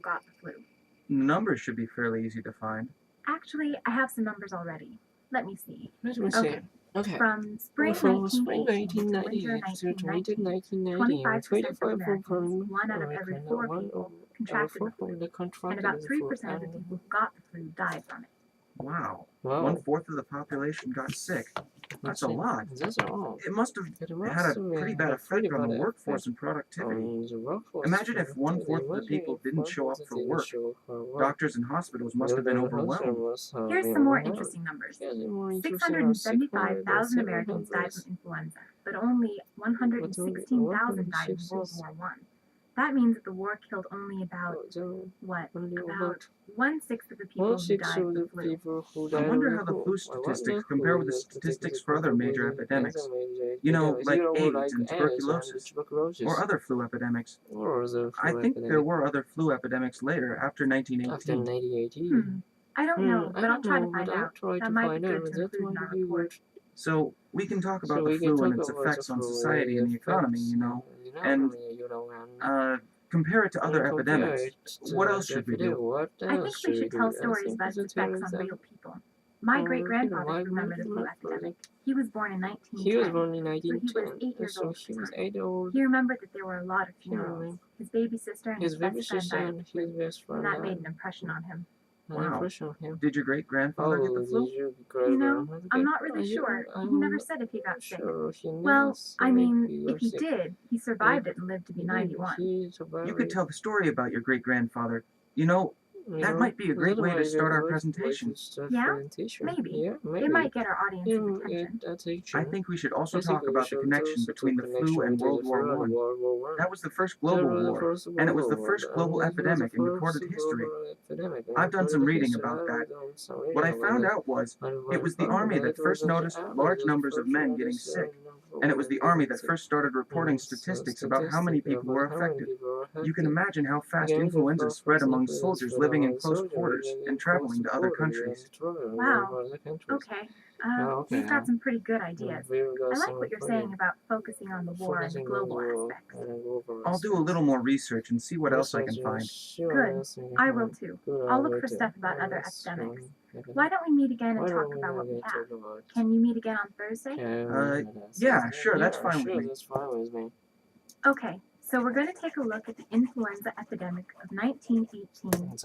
got the flu? Numbers should be fairly easy to find. Actually, I have some numbers already. Let me see. Let me see. Okay. From spring From spring 1918 to 1990 winter to 1919, 1990, 25% of Americans, 1 out of every 4 people, contracted the flu, and about 3% of the people who got the flu died from it. Wow. Wow. 1/4 of the population got sick. That's a lot. That's a lot. It must have had a pretty bad effect on the workforce and productivity. Imagine if 1/4 of the people didn't show up for work. Doctors and hospitals must have been overwhelmed. Here's some more interesting numbers. 675,000 Americans died from influenza, but only 116,000 died in World War I. That means that the war killed only about 1/6 of the people who died from the flu. I wonder how the flu statistics compare with the statistics for other major epidemics. You know, like AIDS and tuberculosis, or other flu epidemics. I think there were other flu epidemics later, after 1918. I don't know, but I'll try to find out. That might be good to include in our report. So, we can talk about the flu and its effects on society and the economy, and compare it to other epidemics. What else should we do? I think we should tell stories about its effects on real people. My great-grandfather remembered the flu epidemic. He was born in 1910, so he was 8 years old. He remembered that there were a lot of funerals. His baby sister and his best friend died of the flu, and that made an impression on him. Wow. Did your great-grandfather get the flu? You know, I'm not really sure. He never said if he got sick. Well, I mean, if he did, he survived it and lived to be 91. You could tell the story about your great-grandfather. That might be a great way to start our presentation. Yeah? Maybe. It might get our audience's attention. I think we should also talk about the connection between the flu and World War I. That was the first global war, and it was the first global epidemic in recorded history. I've done some reading about that. What I found out was, it was the army that first noticed large numbers of men getting sick, and it was the army that first started reporting statistics about how many people were affected. You can imagine how fast influenza spread among soldiers living in close quarters and traveling to other countries. Wow. Okay. You've got some pretty good ideas. I like what you're saying about focusing on the war and the global aspects. I'll do a little more research and see what else I can find. Good. I will too. I'll look for stuff about other epidemics. Why don't we meet again and talk about what we have? Can you meet again on Thursday? Yeah, sure, that's fine with me. Okay, so we're going to take a look at the influenza epidemic of 1918 and